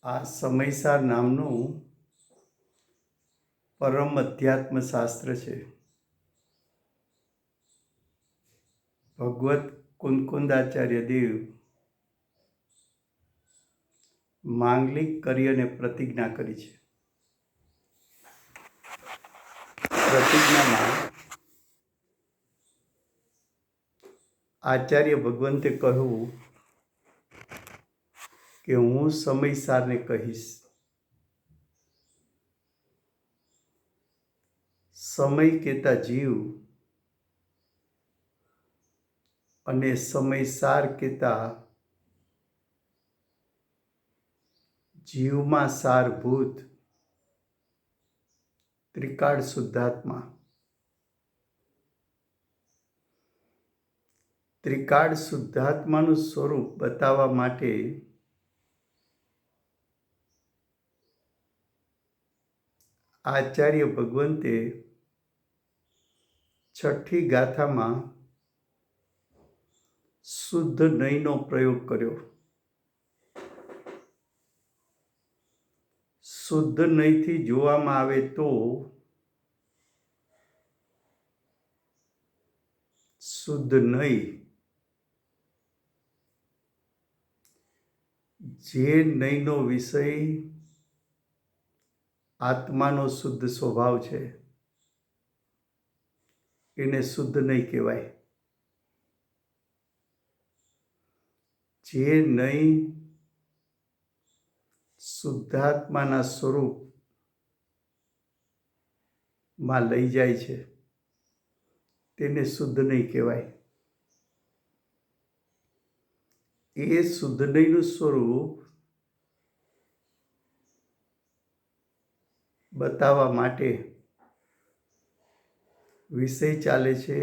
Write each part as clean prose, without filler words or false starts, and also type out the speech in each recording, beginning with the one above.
આ સમયસાર નામનું પરમ અધ્યાત્મ શાસ્ત્ર છે. ભગવત કુંદકુંદાચાર્ય દેવ માંગલિક કરી અને પ્રતિજ્ઞા કરી છે. પ્રતિજ્ઞામાં આચાર્ય ભગવંતે કહ્યું કે હું સમયસારને કહીશ, સમય કહેતા જીવ અને સમયસાર કહેતા જીવમાં સારભૂત ત્રિકાળ શુદ્ધાત્મા. ત્રિકાળ શુદ્ધાત્માનું સ્વરૂપ બતાવવા માટે આચાર્ય ભગવંતે છઠ્ઠી ગાથામાં શુદ્ધ નયનો પ્રયોગ કર્યો. શુદ્ધ નયથી જોવામાં આવે તો શુદ્ધ નય જે નયનો વિષય આત્માનો શુદ્ધ સ્વભાવ છે એને શુદ્ધ નય કહેવાય. જે નય શુદ્ધાત્માના સ્વરૂપમાં લઈ જાય છે તેને શુદ્ધ નય કહેવાય. એ શુદ્ધ નયનું સ્વરૂપ બતાવવા માટે વિષય ચાલે છે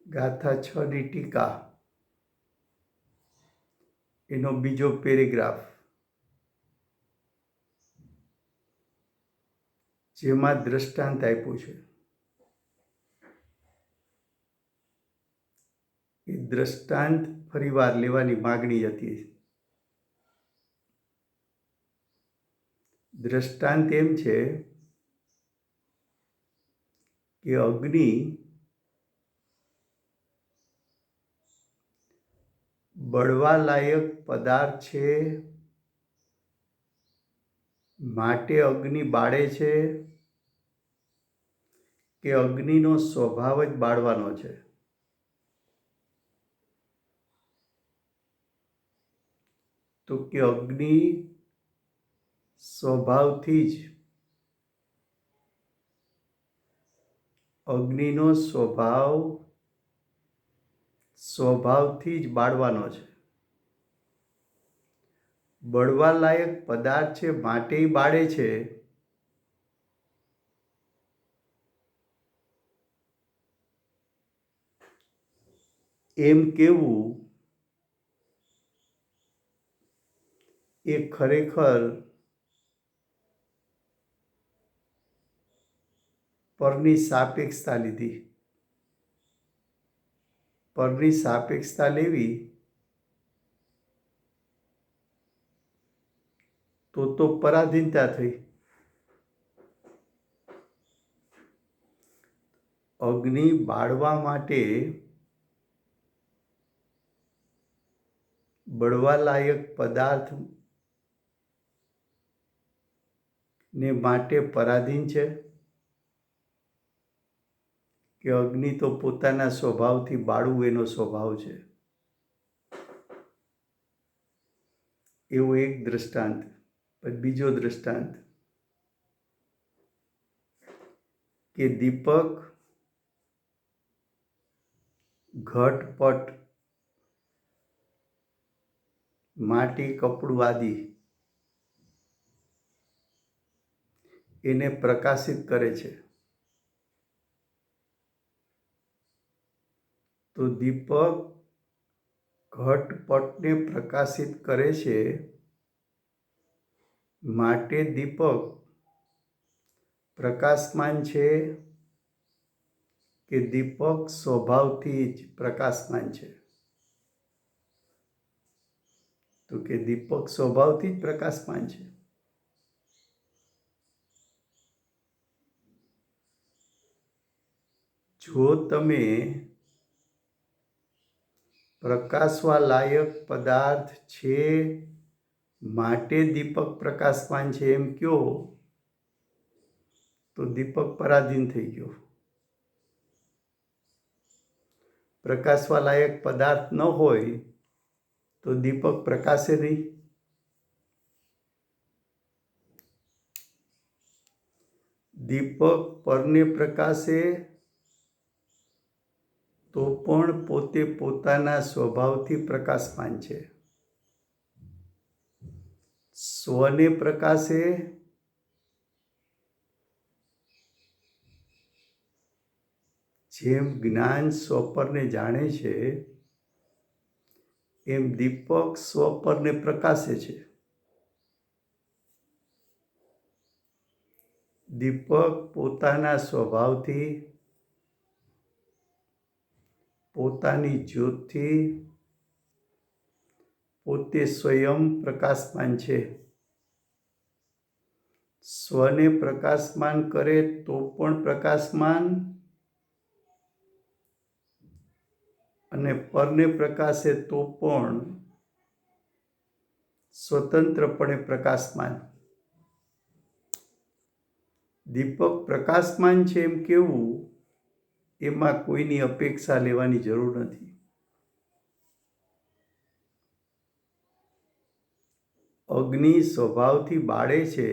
ગાથા 6ની ટીકા, એનો બીજો પેરેગ્રાફ, જેમાં દ્રષ્ટાંત આપ્યું છે. એ દ્રષ્ટાંત ફરીવાર લેવાની માગણી હતી. દ્રષ્ટાંત એમ છે કે અગ્નિ બળવા લાયક પદાર્થ છે માટે અગ્નિ બાળે છે કે અગ્નિનો સ્વભાવ જ બાળવાનો છે? તો કે અગ્નિ સ્વભાવથી જ અગ્નિનો સ્વભાવથી જ બાળવાનો છે. બળવા લાયક પદાર્થ છે માટે બાળે છે એમ કેવું એ ખરેખર પરની સાપેક્ષતા લીધી. પરની સાપેક્ષતા લેવી તો પરાધીનતા થઈ. અગ્નિ બાળવા માટે બળવા લાયક પદાર્થ ને માટે પરાધીન છે કે અગ્નિ તો પોતાના સ્વભાવથી બાળવું એનો સ્વભાવ છે? એવો એક દ્રષ્ટાંત. બીજો દ્રષ્ટાંત કે દીપક, ઘટપટ, માટી, કપડું આદિ એને પ્રકાશિત કરે છે. તો દીપક ઘટપટને પ્રકાશિત કરે છે માટે દીપક પ્રકાશમાન છે કે દીપક સ્વભાવથી જ પ્રકાશમાન છે? તો કે દીપક સ્વભાવથી જ પ્રકાશમાન છે. જો તમે પ્રકાશવા લાયક પદાર્થ છે માટે દીપક પ્રકાશમાન છે એમ કહો તો દીપક પરાધીન થઈ ગયો. પ્રકાશવા લાયક પદાર્થ ન હોય તો દીપક પ્રકાશે નહીં. દીપક પરને પ્રકાશે તો પણ પોતે પોતાના સ્વભાવથી પ્રકાશમાન છે. સ્વને પ્રકાશે જેમ જ્ઞાન સ્વપરને જાણે છે એમ દીપક સ્વપરને પ્રકાશે છે. દીપક પોતાના સ્વભાવથી પોતાની જ્યોતથી પોતે સ્વયં પ્રકાશમાન છે. સ્વને પ્રકાશમાન કરે તો પણ પ્રકાશમાન અને પરને પ્રકાશે તો પણ સ્વતંત્રપણે પ્રકાશમાન. દીપક પ્રકાશમાન છે એમ કહેવું એમાં કોઈની અપેક્ષા લેવાની જરૂર નથી. અગ્નિ સ્વભાવથી બાળે છે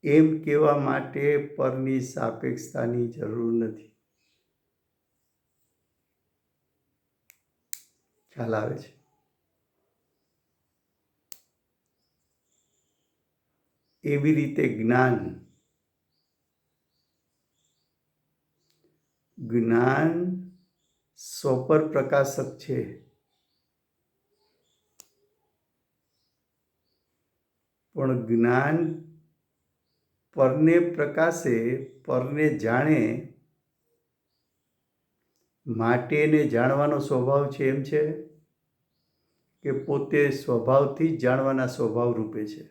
એમ કહેવા માટે પરની સાપેક્ષતાની જરૂર નથી. ખ્યાલ આવે છે? એવી રીતે જ્ઞાન સ્વપર પ્રકાશક છે. પણ જ્ઞાન પરને પ્રકાશે, પરને જાણે માટે એને જાણવાનો સ્વભાવ છે એમ છે કે પોતે સ્વભાવથી જ જાણવાના સ્વભાવ રૂપે છે.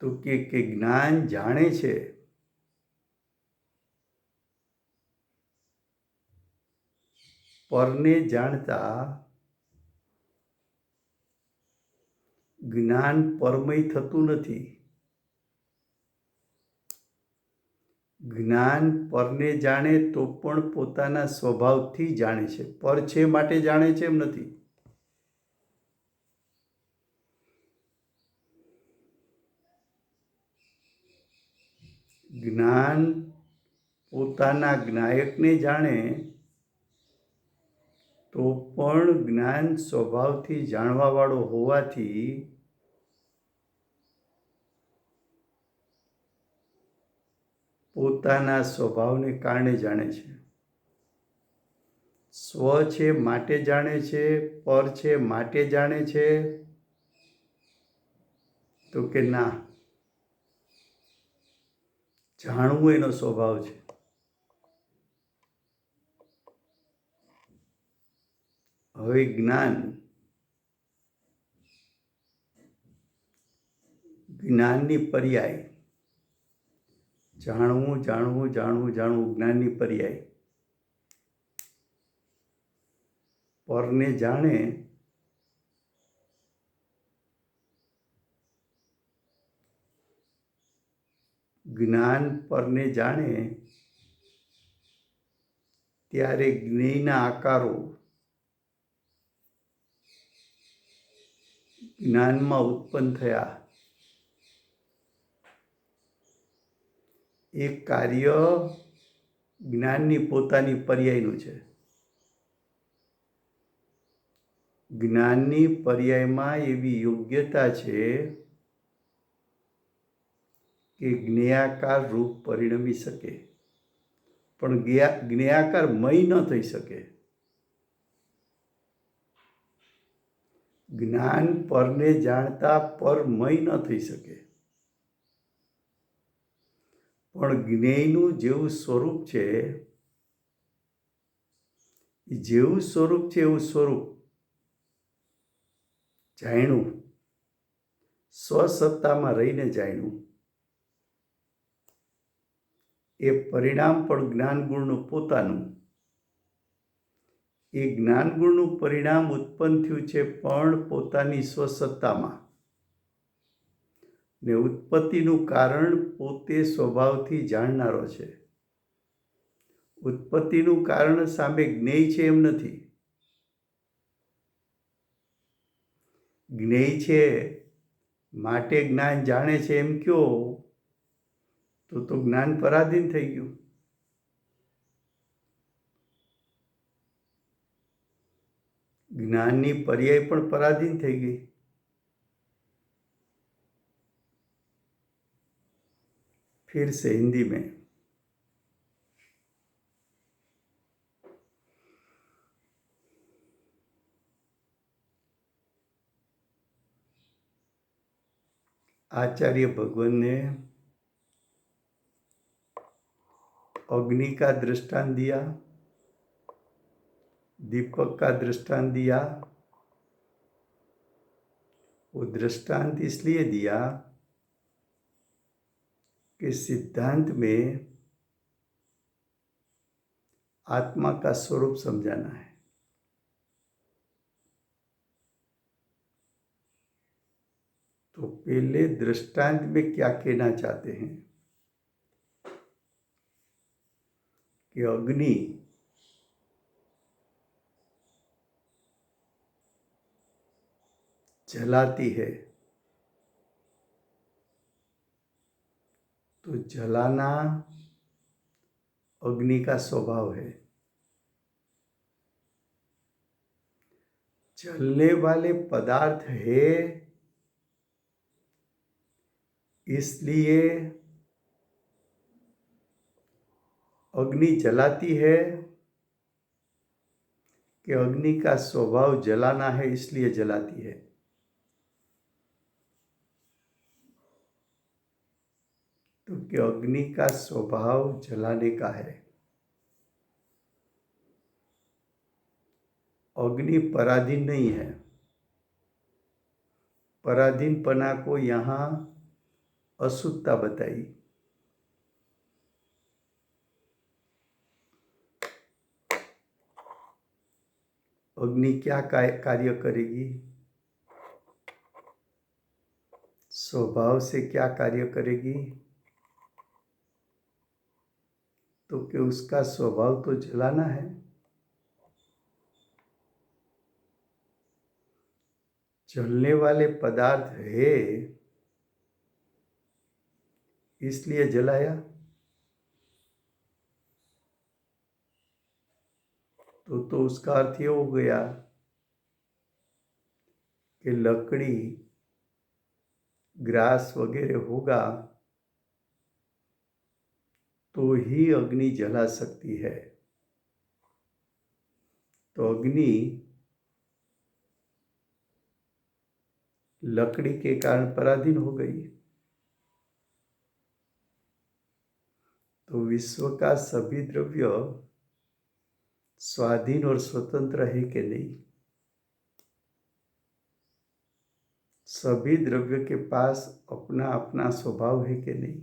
તો કે જ્ઞાન જાણે છે પરને જાણતા જ્ઞાન પરમય થતું નથી. જ્ઞાન પરને જાણે તો પણ પોતાના સ્વભાવથી જાણે છે. પર છે માટે જાણે છે એમ નથી. જ્ઞાન પોતાના જ્ઞાયકને જાણે તો પણ જ્ઞાન સ્વભાવથી જાણવાવાળો હોવાથી પોતાના સ્વભાવને કારણે જાણે છે. સ્વ છે માટે જાણે છે, પર છે માટે જાણે છે, તો કે ના, જાણવું એનો સ્વભાવ છે. હવે જ્ઞાનની પર્યાય, જાણવું જાણવું જાણવું જાણવું જ્ઞાનની પર્યાય. પરને જાણે જ્ઞાન પરને જાણે ત્યારે જ્ઞેયના આકારો જ્ઞાનમાં ઉત્પન્ન થયા. એ કાર્ય જ્ઞાનની પોતાની પર્યાયનું છે. જ્ઞાનની પર્યાયમાં એવી યોગ્યતા છે કે જ્ઞેયાકાર રૂપ પરિણમી શકે, પણ જ્ઞેયાકાર મય ન થઈ શકે. જ્ઞાન પરને જાણતા પરમય ન થઈ શકે. પણ જ્ઞેયનું જેવું સ્વરૂપ છે, જેવું સ્વરૂપ છે એવું સ્વરૂપ જાણ્યું, સ્વસત્તામાં રહીને જાણ્યું. એ પરિણામ પણ જ્ઞાનગુણનું પોતાનું. એ જ્ઞાનગુણનું પરિણામ ઉત્પન્ન થયું છે પણ પોતાની સ્વસત્તામાં, ને ઉત્પત્તિનું કારણ પોતે સ્વભાવથી જાણનારો છે. ઉત્પત્તિનું કારણ સામે જ્ઞેય છે એમ નથી. જ્ઞેય છે માટે જ્ઞાન જાણે છે એમ કયો તો જ્ઞાન પરાધીન થઈ ગયું. જ્ઞાનની પર્યાય પણ પરાધીન થઈ ગઈ. फिर से हिंदी में आचार्य भगवान ने अग्नि का दृष्टांत दिया, दीपक का दृष्टांत दिया. वो दृष्टांत इसलिए दिया कि सिद्धांत में आत्मा का स्वरूप समझाना है. तो पहले दृष्टांत में क्या कहना चाहते हैं कि अग्नि जलाती है तो जलाना अग्नि का स्वभाव है. जलने वाले पदार्थ है इसलिए अग्नि जलाती है कि अग्नि का स्वभाव जलाना है इसलिए जलाती है. तो कि अग्नि का स्वभाव जलाने का है. अग्नि पराधीन नहीं है. पराधीनपना को यहाँ अशुद्धता बताई. अग्नि क्या कार्य करेगी? स्वभाव से क्या कार्य करेगी? तो कि उसका स्वभाव तो जलाना है. जलने वाले पदार्थ है इसलिए जलाया. तो उसका अर्थ ये हो गया कि लकड़ी, ग्रास वगैरह होगा तो ही अग्नि जला सकती है. तो अग्नि लकड़ी के कारण पराधीन हो गई. तो विश्व का सभी द्रव्य स्वाधीन और स्वतंत्र है कि नहीं? सभी द्रव्य के पास अपना अपना स्वभाव है कि नहीं?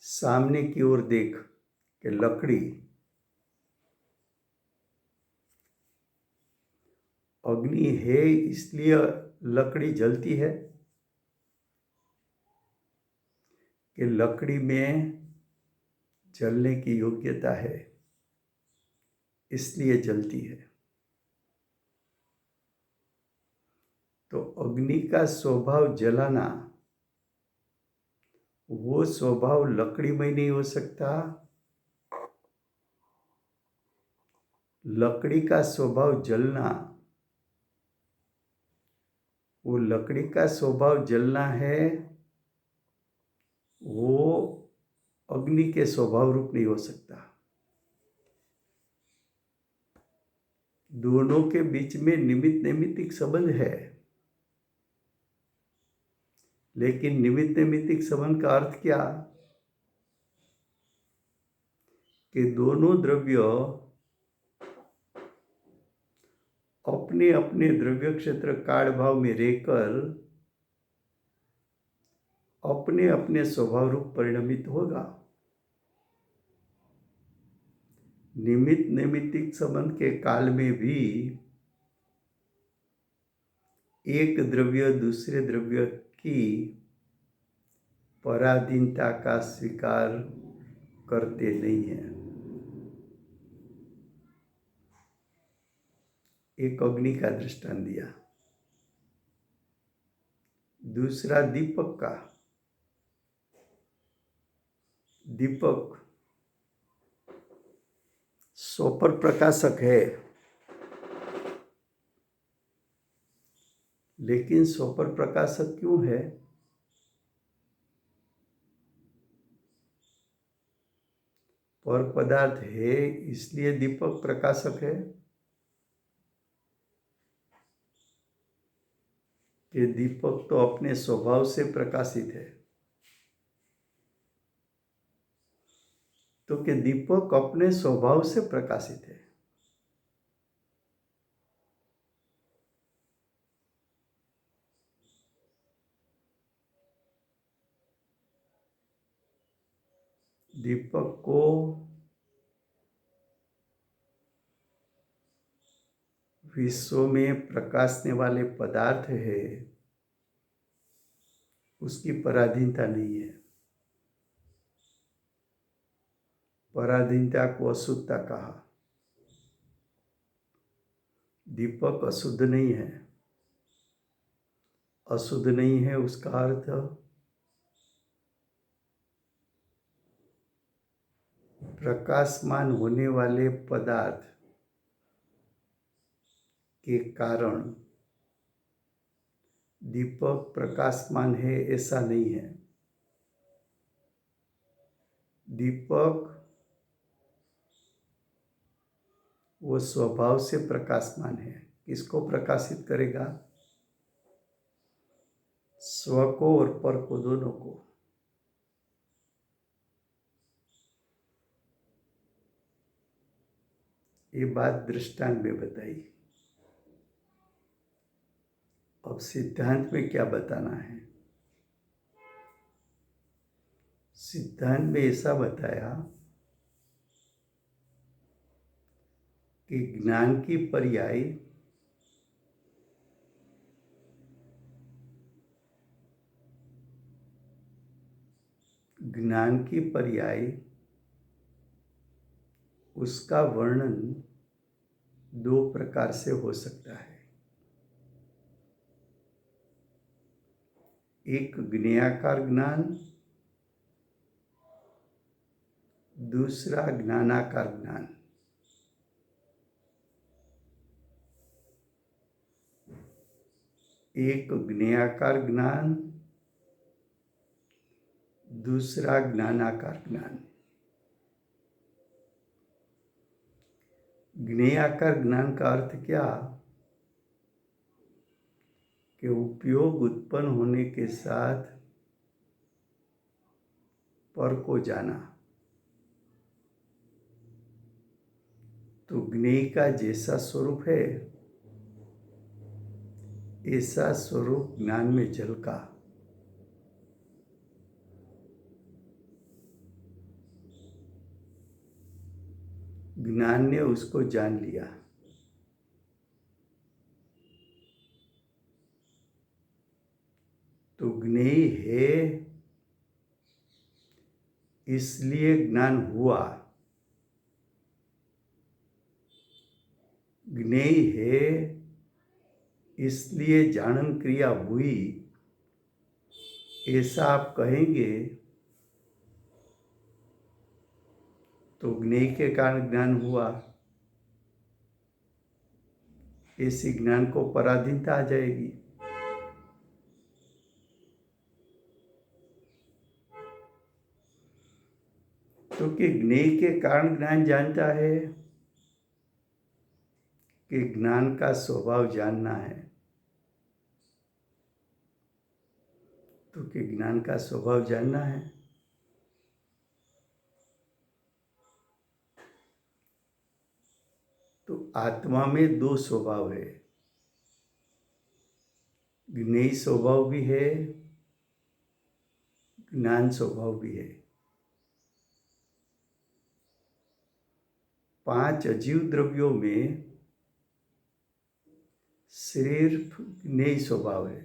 सामने की ओर देख कि लकड़ी अग्नि है इसलिए लकड़ी जलती है कि लकड़ी में जलने की योग्यता है इसलिए जलती है. तो अग्नि का स्वभाव जलाना, वो स्वभाव लकड़ी में नहीं हो सकता. लकड़ी का स्वभाव जलना, वो लकड़ी का स्वभाव जलना है, वो अग्नि के स्वभाव रूप नहीं हो सकता. दोनों के बीच में निमित्त नैमित्तिक संबंध है. लेकिन निमित्त नैमित्तिक संबंध का अर्थ क्या? कि दोनों द्रव्य अपने अपने द्रव्य क्षेत्र काल भाव में रहकर अपने अपने स्वभाव रूप परिणमित होगा। निमित्त नैमित्तिक संबंध के काल में भी एक द्रव्य दूसरे द्रव्य की पराधीनता का स्वीकार करते नहीं है। एक अग्नि का दृष्टांत दिया, दूसरा दीपक का। दीपक स्वपर प्रकाशक है, लेकिन स्वपर प्रकाशक क्यों है? पर पदार्थ है इसलिए दीपक प्रकाशक है कि दीपक तो अपने स्वभाव से प्रकाशित है। तो कि दीपक अपने स्वभाव से प्रकाशित है। दीपक को विश्व में प्रकाशने वाले पदार्थ है, उसकी पराधीनता नहीं है। पराधीनता को अशुद्धता कहा। दीपक अशुद्ध नहीं है। अशुद्ध नहीं है उसका अर्थ प्रकाशमान होने वाले पदार्थ के कारण दीपक प्रकाशमान है ऐसा नहीं है। दीपक वो स्वभाव से प्रकाशमान है। किसको प्रकाशित करेगा? स्व को और पर को, दोनों को। ये बात दृष्टांत में बताई। अब सिद्धांत में क्या बताना है? सिद्धांत में ऐसा बताया कि ज्ञान की पर्याय उसका वर्णन दो प्रकार से हो सकता है। एक ज्ञेयाकार ज्ञान, दूसरा ज्ञानाकार ज्ञान। एक ज्ञेयाकार ज्ञान, दूसरा ज्ञानाकार ज्ञान। ज्ञेयाकार ज्ञान का अर्थ क्या? कि उपयोग उत्पन्न होने के साथ पर को जाना। तो ज्ञेय का जैसा स्वरूप है ऐसा स्वरूप ज्ञान में झलका। ज्ञान ने उसको जान लिया। तो ज्ञेय है इसलिए ज्ञान हुआ। ज्ञेय है इसलिए जानन क्रिया हुई, ऐसा आप कहेंगे तो ज्ञेय के कारण ज्ञान हुआ, ऐसी ज्ञान को पराधीनता आ जाएगी। तो कि ज्ञेय के कारण ज्ञान जानता है कि ज्ञान का स्वभाव जानना है। तो ज्ञान का स्वभाव जानना है। तो आत्मा में दो स्वभाव है, ज्ञेय स्वभाव भी है, ज्ञान स्वभाव भी है। 5 अजीव द्रव्यों में सिर्फ ज्ञेय स्वभाव है,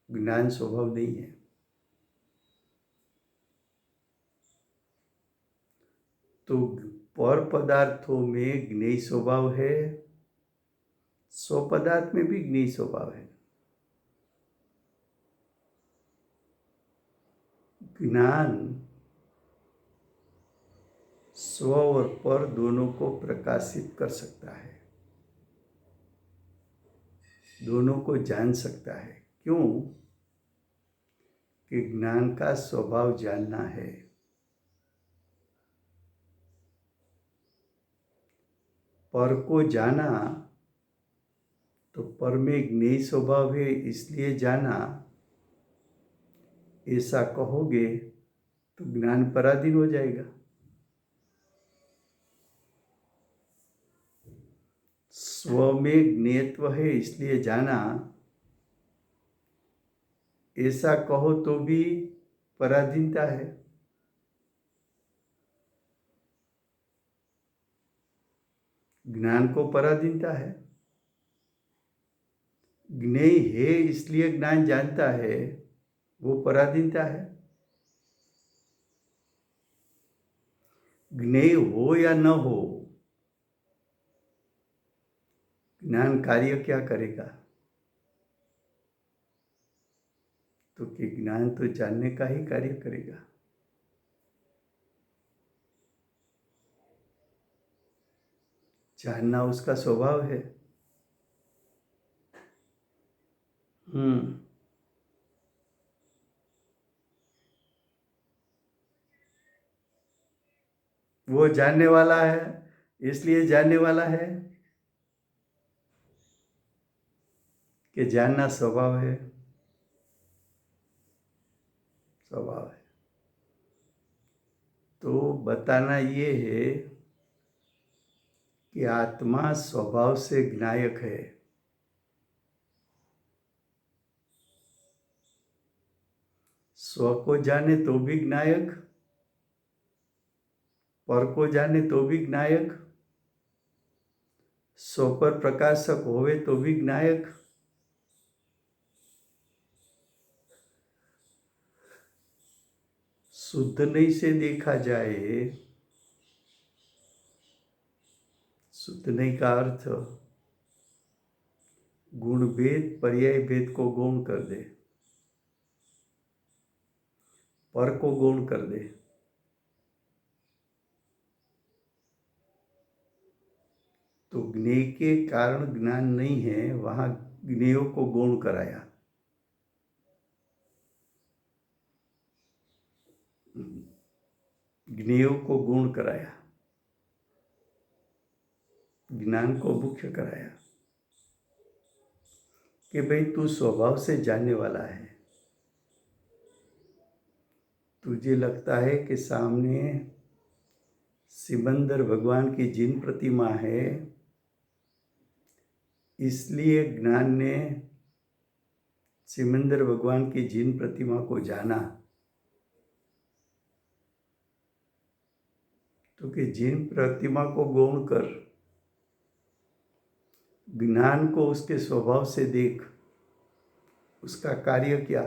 ज्ञान स्वभाव नहीं है। तो पर पदार्थों में ज्ञेय स्वभाव है, स्व पदार्थ में भी ज्ञेय स्वभाव है। ज्ञान स्व और पर दोनों को प्रकाशित कर सकता है, दोनों को जान सकता है। क्यों? कि ज्ञान का स्वभाव जानना है। पर को जाना तो पर में ज्ञेय स्वभाव है इसलिए जाना, ऐसा कहोगे तो ज्ञान पराधीन हो जाएगा। स्व में ज्ञेयत्व है इसलिए जाना, ऐसा कहो तो भी पराधीनता है। ज्ञान को पराधीनता है। ज्ञेय है इसलिए ज्ञान जानता है, वो पराधीनता है। ज्ञेय हो या न हो, ज्ञान कार्य क्या करेगा? तो कि ज्ञान तो जानने का ही कार्य करेगा। जानना उसका स्वभाव है। वो जानने वाला है इसलिए जानने वाला है कि जानना स्वभाव है, स्वभाव है। तो बताना ये है कि आत्मा स्वभाव से ज्ञायक है। स्व को जाने तो भी ज्ञायक, पर को जाने तो भी ज्ञायक, स्व पर प्रकाशक होवे तो भी ज्ञायक। शुद्ध नहीं से देखा जाए, शुद्ध नहीं का अर्थ गुण भेद पर्याय भेद को गौण कर दे, पर को गौण कर दे। तो ज्ञेय के कारण ज्ञान नहीं है, वहां ज्ञेयों को गौण कराया। ज्ञेयों को गौण कराया, ज्ञान को मुख्य कराया कि भाई तू स्वभाव से जानने वाला है। तुझे लगता है कि सामने सिमंदर भगवान की जिन प्रतिमा है, इसलिए ज्ञान ने सिमंदर भगवान की जिन प्रतिमा को जाना। तो कि जिन प्रतिमा को गौण कर, ज्ञान को उसके स्वभाव से देख, उसका कार्य क्या?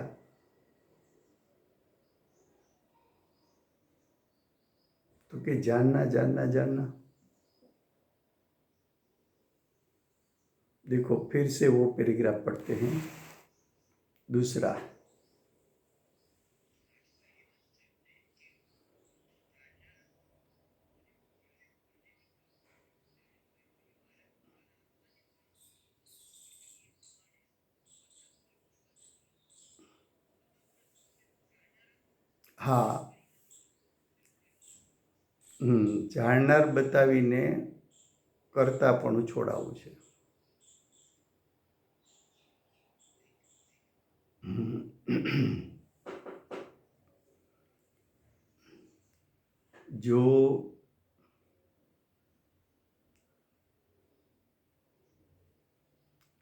तो कि जानना जानना जानना। देखो फिर से वो पैराग्राफ पढ़ते हैं, दूसरा। हाँ, જાણનાર બતાવીને કરતાપણું છોડાવવું છે। जो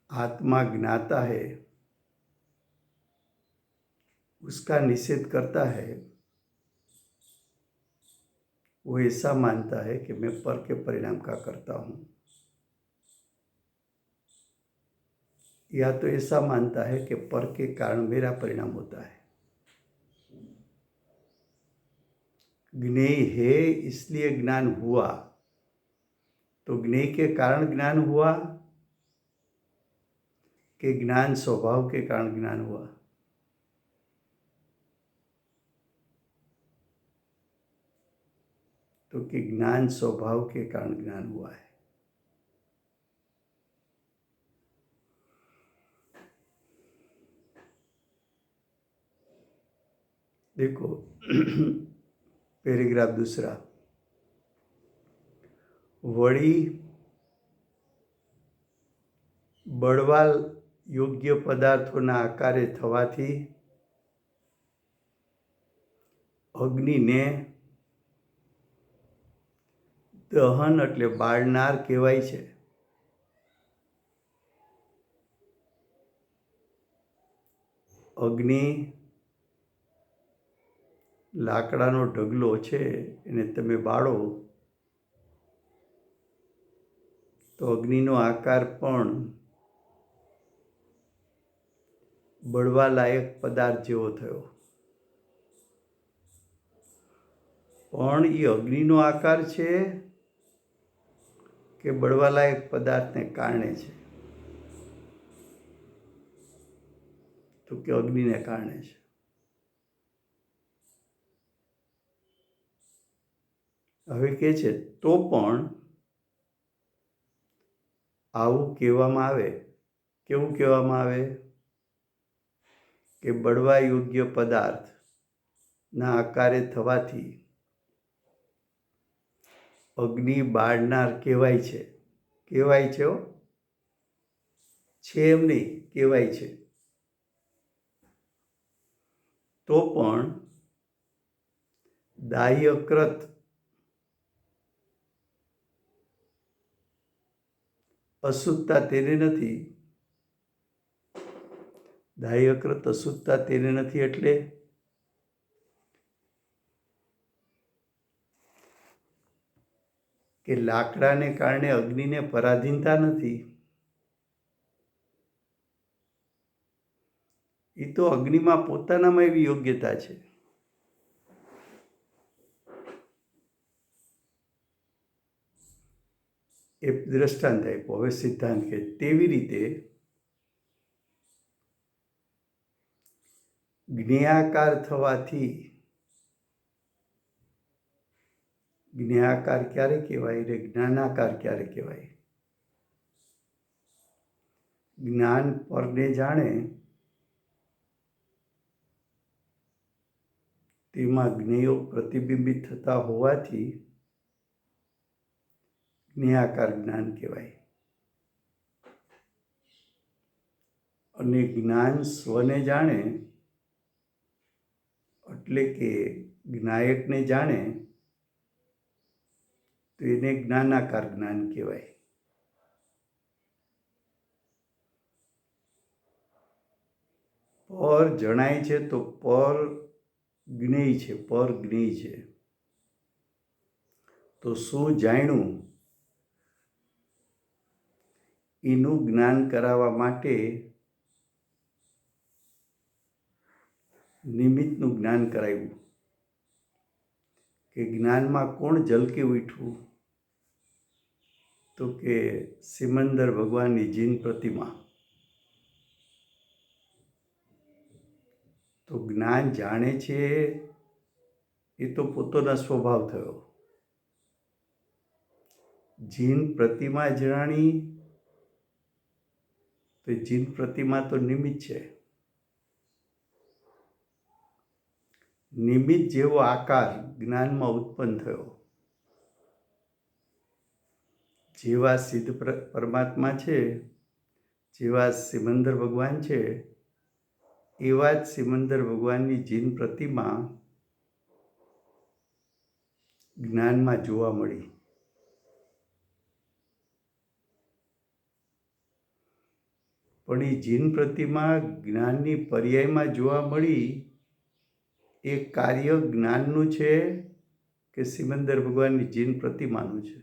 आत्मा ज्ञाता है उसका निषेध करता है, वो ऐसा मानता है कि मैं पर के परिणाम का करता हूँ, या तो ऐसा मानता है कि पर के कारण मेरा परिणाम होता है। ज्ञेय है इसलिए ज्ञान हुआ, तो ज्ञेय के कारण ज्ञान हुआ कि ज्ञान स्वभाव के कारण ज्ञान हुआ? तो कि ज्ञान स्वभाव के कारण ज्ञान हुआ है। देखो पैराग्राफ दूसरा, वળી બળવા યોગ્ય પદાર્થોના આકારે થવાથી અગ્નિને દહન એટલે બાળનાર કહેવાય છે। અગ્નિ લાકડાનો ઢગલો છે, એને તમે બાળો તો અગ્નિનો આકાર પણ બળવા લાયક પદાર્થ જેવો થયો, પણ એ અગ્નિનો આકાર છે કે બળવા લાયક પદાર્થને કારણે છે? તો કે અગ્નિને કારણે છે। હવે કે છે તો પણ આવું કહેવામાં આવે, કેવું કહેવામાં આવે કે બળવા યોગ્ય પદાર્થના આકારે થવાથી અગ્નિ બાળનાર કહેવાય છે। કહેવાય છે, છે એમ નહીં, કહેવાય છે। તો પણ દાહ્યકૃત અશુદ્ધતા તેને નથી। દાહ્યકૃત અશુદ્ધતા તેને નથી એટલે કે લાકડાને કારણે અગ્નિને પરાધીનતા નથી। એ તો અગ્નિમાં પોતાનામાં એવી યોગ્યતા છે। એ દ્રષ્ટાંત આપ્યો। હવે સિદ્ધાંત કે તેવી રીતે જ્ઞેયાકાર થવાથી, જ્ઞેયાકાર ક્યારે કહેવાય ને જ્ઞાનાકાર ક્યારે કહેવાય? જ્ઞાન પરને જાણે તેમાં જ્ઞેયો પ્રતિબિંબિત થતા હોવાથી જ્ઞેયાકાર જ્ઞાન કહેવાય। અને જ્ઞાન સ્વને જાણે એટલે કે જ્ઞાયકને જાણે તો એને જ્ઞાનાકાર જ્ઞાન કહેવાય। પર જણાય છે તો પર જ્ઞેય છે, પર જ્ઞેય છે। તો શું જાણ્યું એનું જ્ઞાન કરાવવા માટે નિમિત્તનું જ્ઞાન કરાવ્યું કે જ્ઞાનમાં કોણ ઝલકી ઉઠ્યું? તો કે સિમંદર ભગવાનની જીન પ્રતિમા। તો જ્ઞાન જાણે છે એ તો પોતાનો સ્વભાવ થયો। જીન પ્રતિમા જાણી તો જીન પ્રતિમા તો નિમિત્ત છે। નિમિત્ત જેવો આકાર જ્ઞાનમાં ઉત્પન્ન થયો। જેવા સિદ્ધ પરમાત્મા છે, જેવા સિમંદર ભગવાન છે, એવા જ સિમંદર ભગવાનની જીન પ્રતિમા જ્ઞાનમાં જોવા મળી. પણ એ જીન પ્રતિમા જ્ઞાનની પર્યાયમાં જોવા મળી એ કાર્ય જ્ઞાનનું છે કે સિમંદર ભગવાનની જીન પ્રતિમાનું છે?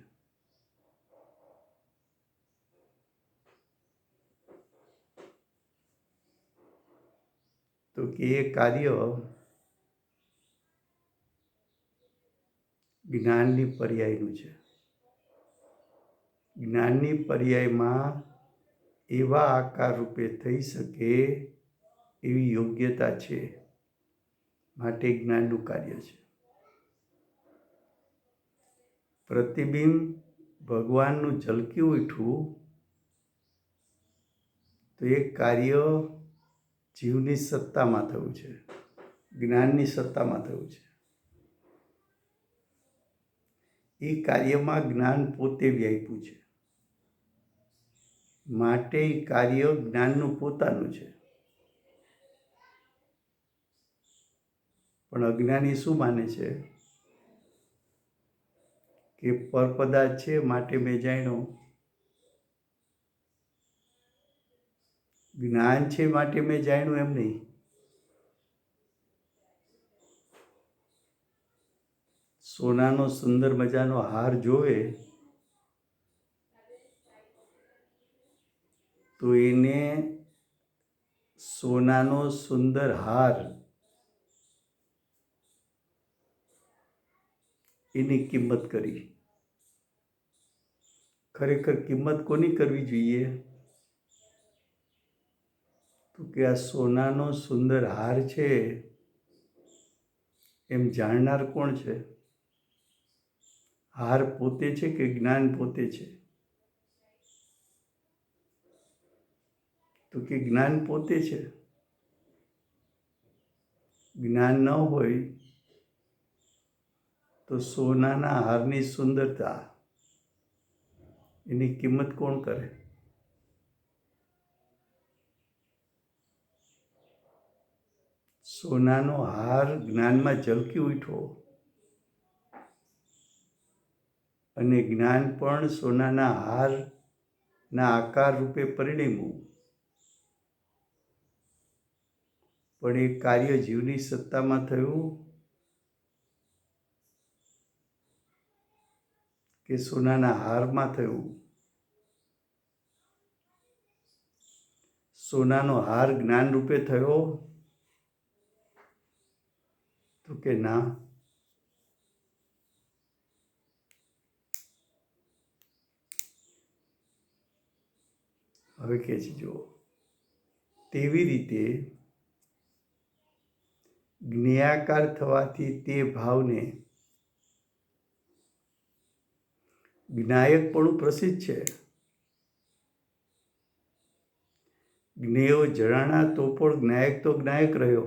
તો કે એ કાર્ય જ્ઞાનની પર્યાયનું છે. જ્ઞાનની પર્યાયમાં એવા આકાર રૂપે થઈ શકે એવી યોગ્યતા છે, માટે જ્ઞાનનું કાર્ય છે. પ્રતિબિંબ ભગવાનનું ઝલકી ઉઠવું તો એ કાર્ય જીવની સત્તામાં થયું છે, જ્ઞાનની સત્તામાં થયું છે. એ કાર્યમાં જ્ઞાન પોતે વ્યાપ્યું છે, માટે એ કાર્ય જ્ઞાનનું પોતાનું છે. પણ અજ્ઞાની શું માને છે કે પરપદાર્થ છે માટે મેં જાણ્યો, જ્ઞાન છે માટે મેં જાણ્યું એમ નહીં. સોનાનો સુંદર મજાનો હાર જોવે તો એને સોનાનો સુંદર હાર એની કિંમત કરી. ખરેખર કિંમત કોની કરવી જોઈએ? તો કે આ સોનાનો સુંદર હાર છે એમ જાણનાર કોણ છે? હાર પોતે છે કે જ્ઞાન પોતે છે? તો કે જ્ઞાન પોતે છે. જ્ઞાન ન હોય તો સોનાના હારની સુંદરતા એની કિંમત કોણ કરે? સોનાનો હાર જ્ઞાનમાં ઝલકી ઉઠ્યો અને જ્ઞાન પણ સોનાના હારના આકાર રૂપે પરિણમ્યું. પણ એ કાર્ય જીવની સત્તામાં થયું કે સોનાના હારમાં થયું? સોનાનો હાર જ્ઞાન રૂપે થયો? તો કે ના. હવે કે છે જો તેવી રીતે જ્ઞેયાકાર થવાથી તે ભાવને જ્ઞાયકપણું પ્રસિદ્ધ છે. જ્ઞેયો જણાણા તો પણ જ્ઞાયક તો જ્ઞાયક રહ્યો,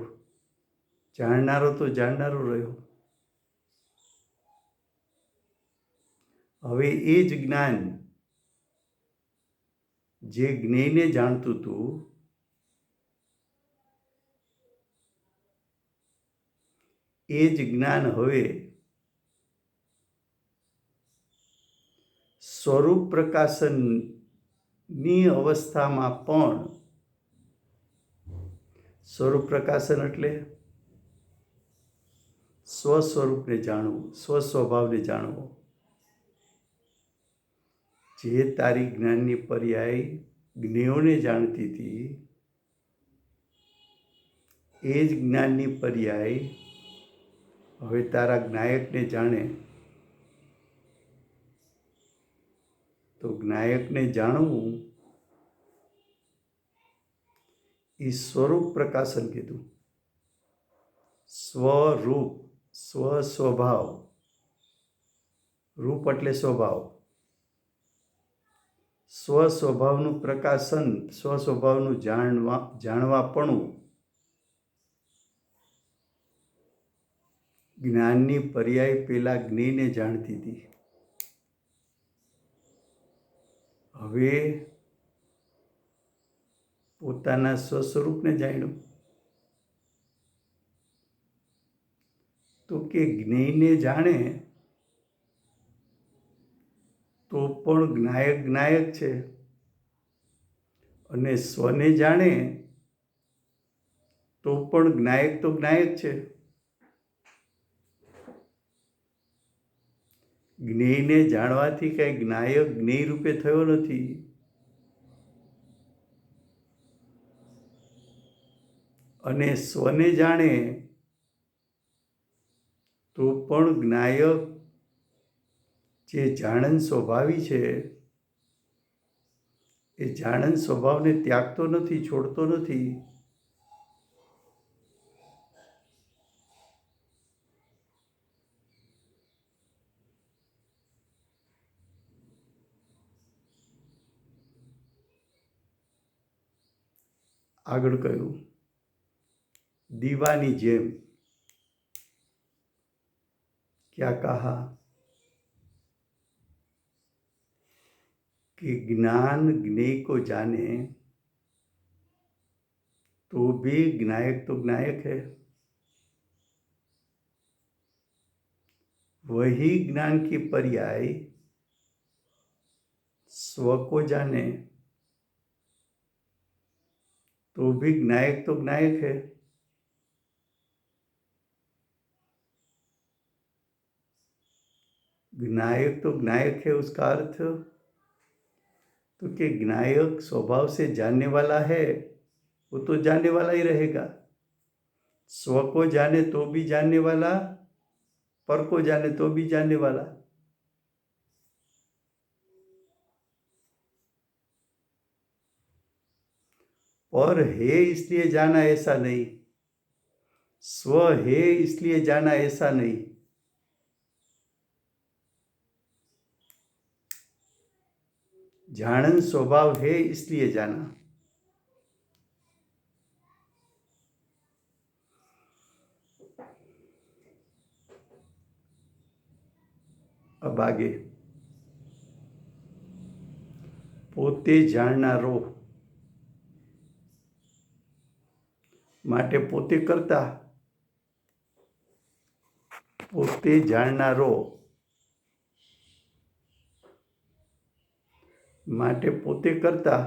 જાણનારો તો જાણનારો રહ્યો. હવે એ જ જ્ઞાન જે જ્ઞેયને જાણતું હતું એ જ જ્ઞાન હવે સ્વરૂપ પ્રકાશનની અવસ્થામાં પણ, સ્વરૂપ પ્રકાશન એટલે સ્વસ્વરૂપને જાણવું, સ્વસ્વભાવને જાણવો. જે તારી જ્ઞાનની પર્યાય જ્ઞેયોને જાણતી હતી એ જ જ્ઞાનની પર્યાય હવે તારા જ્ઞાયકને જાણે. તો જ્ઞાયકને જાણવું એ સ્વરૂપ પ્રકાશન કીધું. સ્વરૂપ, સ્વસ્વભાવ, રૂપ એટલે સ્વભાવ. સ્વસ્વભાવનું પ્રકાશન, સ્વસ્વભાવનું જાણવાપણું જ્ઞાનની પર્યાય પેલા જ્ઞેયને જાણતી હતી. હવે પોતાના સ્વસ્વરૂપને જાણ્યું. તો કે જ્ઞેયને જાણે પણ જ્ઞાયક જ્ઞાયક છે, અને સ્વને જાણે તો પણ જ્ઞાયક તો જ્ઞાયક છે. જ્ઞેયને જાણવાથી કઈ જ્ઞાયક જ્ઞેય રૂપે થયો નથી. અને સ્વને જાણે તો પણ જ્ઞાયક જે જાણન સ્વભાવી છે એ જાણન સ્વભાવને ત્યાગતો નથી, છોડતો નથી. આગળ કહ્યું, દીવાની જેમ. क्या कहा कि ज्ञान ज्ञेय को जाने तो भी ज्ञायक तो ज्ञायक है. वही ज्ञान की पर्याय स्व को जाने तो भी ज्ञायक तो ज्ञायक है. ज्ञायक तो ज्ञायक है, उसका अर्थ तो कि ज्ञायक स्वभाव से जानने वाला है, वो तो जानने वाला ही रहेगा. स्व को जाने तो भी जानने वाला, पर को जाने तो भी जानने वाला. पर है इसलिए जाना ऐसा नहीं, स्व है इसलिए जाना ऐसा नहीं. जाणन स्वभाव है इसलिए जाना. अब आगे, पोते जाणनारो માટે પોતે કરતા, પોતે જાણનારો માટે પોતે કરતા,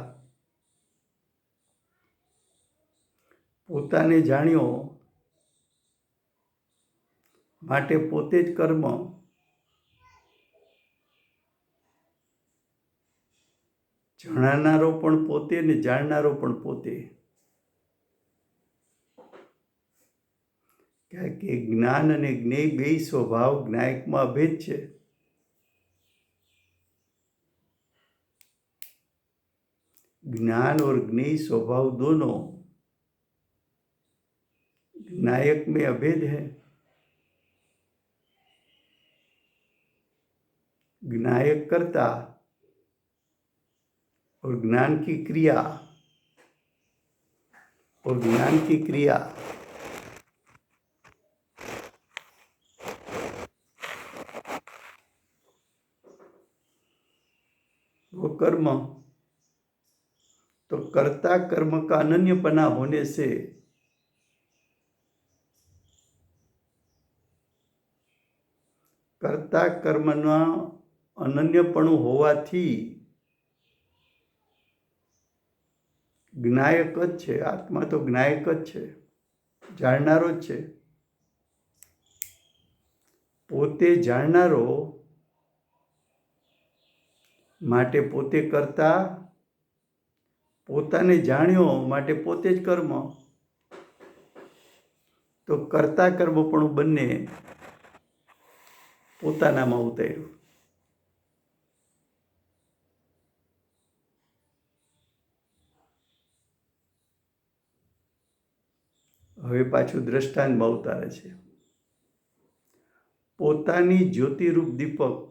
પોતાને જાણ્યો માટે પોતે જ કર્મ. જાણનારો પણ પોતે ને જાણનારો પણ પોતે. કારણ કે જ્ઞાન અને જ્ઞેય બે સ્વભાવ જ્ઞાયકમાં અભેદ છે. ज्ञान और ज्ञेय स्वभाव दोनों ज्ञायक में अभेद है. ज्ञायक कर्ता और ज्ञान की क्रिया, और ज्ञान की क्रिया वो कर्म. तो कर्ता कर्म का अनन्यपना होने से कर्ता कर्मना अनन्यपणु होवाथी જ્ઞાયક જ છે. આત્મા તો જ્ઞાયક જ છે, જાણનારો જ છે. પોતે જાણનારો માટે પોતે કરતા, પોતાને જાણ્યો માટે પોતે જ કર્મ. તો કર્તા કર્મ પણ બંને પોતાનામાં ઉતાર્યું. હવે પાછું દ્રષ્ટાંતમાં ઉતારે છે. પોતાની જ્યોતિરૂપ દીપક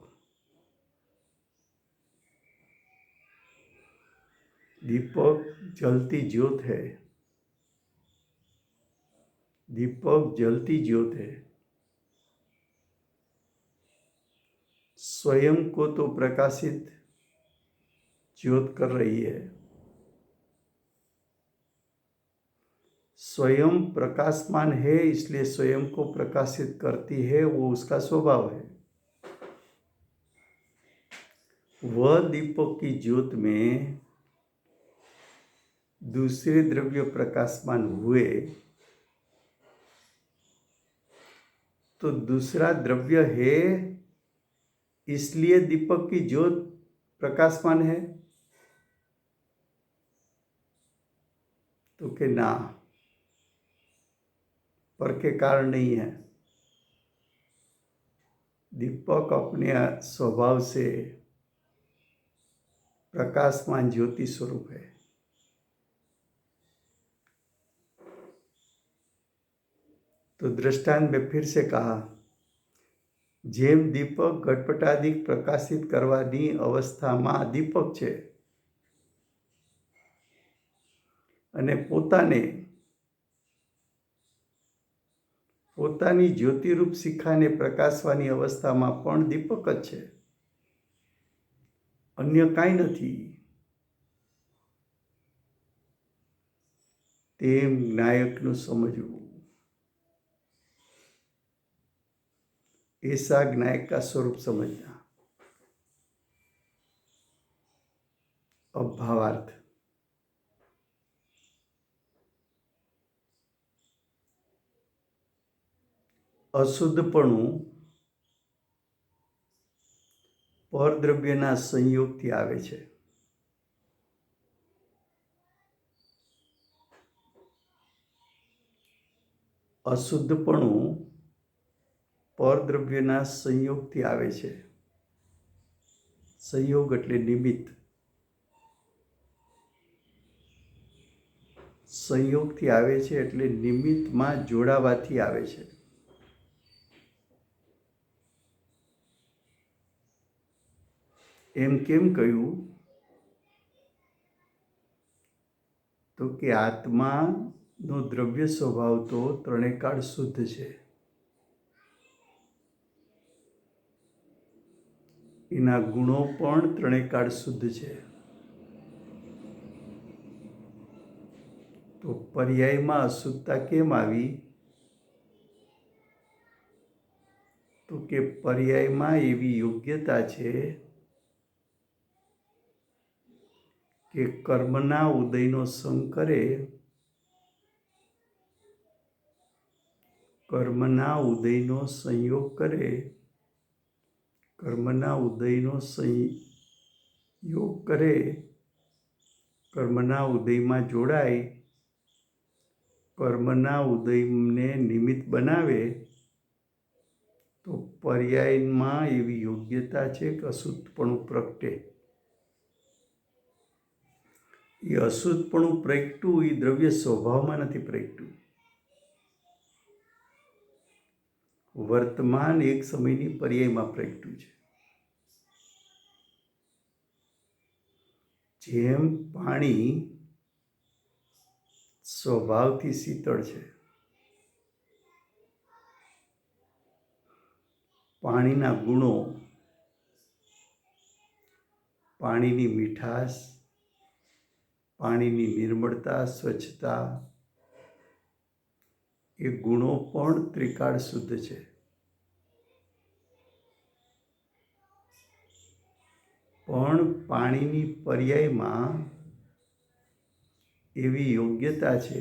दीपक जलती ज्योत है, दीपक जलती ज्योत है. स्वयं को तो प्रकाशित ज्योत कर रही है. स्वयं प्रकाशमान है इसलिए स्वयं को प्रकाशित करती है, वो उसका स्वभाव है. वह दीपक की ज्योत में दूसरे द्रव्य प्रकाशमान हुए तो दूसरा द्रव्य है इसलिए दीपक की ज्योत प्रकाशमान है, तो के ना, पर के कारण नहीं है। दीपक अपने स्वभाव से प्रकाशमान ज्योति स्वरूप है। तो दृष्टांत में फिर से कहा, જેમ દીપક ઘટપટાદિક પ્રકાશિત કરવાની અવસ્થામાં દીપક છે અને પોતાની જ્યોતિરૂપ શિખાને પ્રકાશવાની અવસ્થામાં પણ દીપક જ છે, અન્ય કાંઈ નથી, તેમ જ્ઞાયકનું સમજવું। ऐसा ज्ञायक का स्वरूप समझना। अब भावार्थ। અશુદ્ધપણું પરદ્રવ્યના સંયોગથી આવે છે। અશુદ્ધપણું પરદ્રવ્યના સંયોગથી આવે છે। સંયોગ એટલે નિમિત્ત, સંયોગથી આવે છે એટલે નિમિત્તમાં જોડાવાથી આવે છે। એમ કેમ કહ્યું? તો કે આત્માનો દ્રવ્ય સ્વભાવ તો ત્રણેય કાળ શુદ્ધ છે, એના ગુણો પણ ત્રણેય કાળ શુદ્ધ છે। તો પર્યાયમાં અશુદ્ધતા કેમ આવી? તો કે પર્યાયમાં એવી યોગ્યતા છે કે કર્મના ઉદયનો સંગ કરે, કર્મના ઉદયનો સંયોગ કરે, કર્મના ઉદયનો સંયોગ કરે, કર્મના ઉદયમાં જોડાય, કર્મના ઉદયને નિમિત્ત બનાવે, તો પર્યાયમાં એવી યોગ્યતા છે કે અશુદ્ધપણું પ્રગટે। એ અશુદ્ધપણું પ્રગટ્યું એ દ્રવ્ય સ્વભાવમાં નથી પ્રગટ્યું, વર્તમાન એક સમયની પર્યાયમાં પ્રગટ્યું છે। જેમ પાણી સ્વભાવથી શીતળ છે, પાણીના ગુણો, પાણીની મીઠાશ, પાણીની નિર્મળતા, સ્વચ્છતા, એ ગુણો પણ ત્રિકાળ શુદ્ધ છે। પણ પાણીની પર્યાયમાં એવી યોગ્યતા છે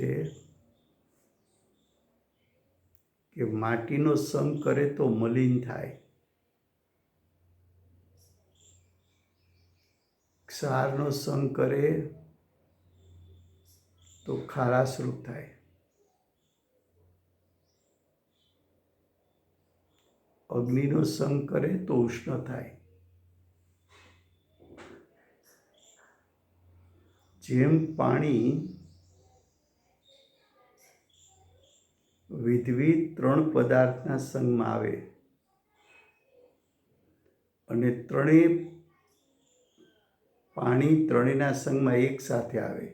કે માટીનો સંગ કરે તો મલિન થાય, ક્ષારનો સંગ કરે તો ખારાશરૂપ થાય, અગ્નિનો સંગ કરે તો ઉષ્ણ થાય। જેમ પાણી વિધવિધ ત્રણ પદાર્થના સંગમાં આવે અને પાણી ત્રણેયના સંગમાં એક સાથે આવે,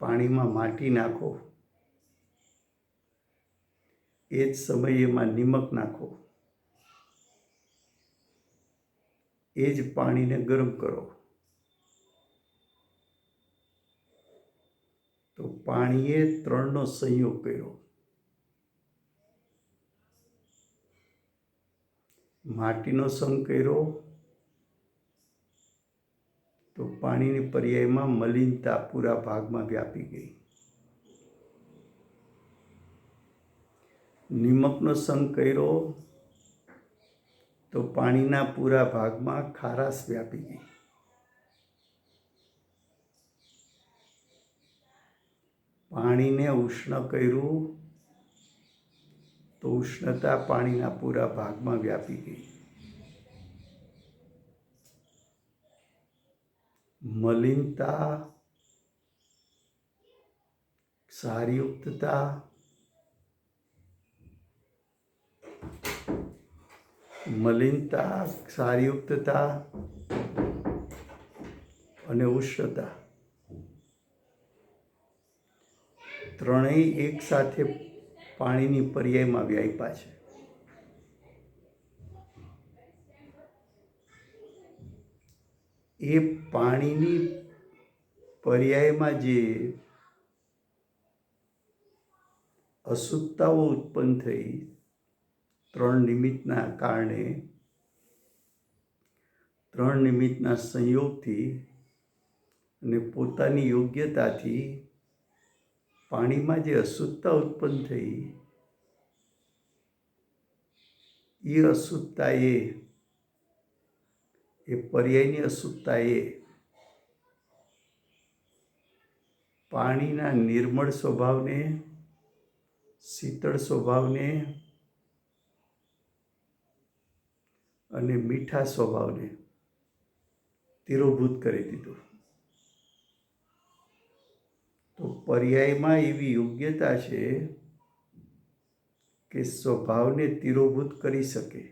પાણીમાં માટી નાખો, એ જ સમયે એમાં નિમક નાખો, એ જ પાણીને ગરમ કરો, તો પાણીએ ત્રણનો સંયોગ કર્યો। માટીનો સંગ કર્યો તો પાણીની પર્યાયમાં મલિનતા પૂરા ભાગમાં વ્યાપી ગઈ. નિમકનો સંગ કર્યો તો પાણીના પૂરા ભાગમાં ખારાશ વ્યાપી ગઈ. પાણીને ઉષ્ણ કર્યું તો ઉષ્ણતા પાણીના પૂરા ભાગમાં વ્યાપી ગઈ. મલિનતા, ક્ષારયુક્તતા, અને ઉષ્ણતા ત્રણેય એક સાથે પાણીની પર્યાયમાં વ્યાપ્યા છે. એ પાણીની પર્યાયમાં જે અશુદ્ધતાઓ ઉત્પન્ન થઈ, ત્રણ નિમિત્તના કારણે, ત્રણ નિમિત્તના સંયોગથી અને પોતાની યોગ્યતાથી પાણીમાં જે અશુદ્ધતા ઉત્પન્ન થઈ, એ અશુદ્ધતાએ, એ પર્યાયની અશુદ્ધતાએ પાણીના નિર્મળ સ્વભાવને, શીતળ સ્વભાવને અને મીઠા સ્વભાવને તિરોભૂત કરી દીધું. તો પર્યાયમાં એવી યોગ્યતા છે કે સ્વભાવને તિરોભૂત કરી શકે.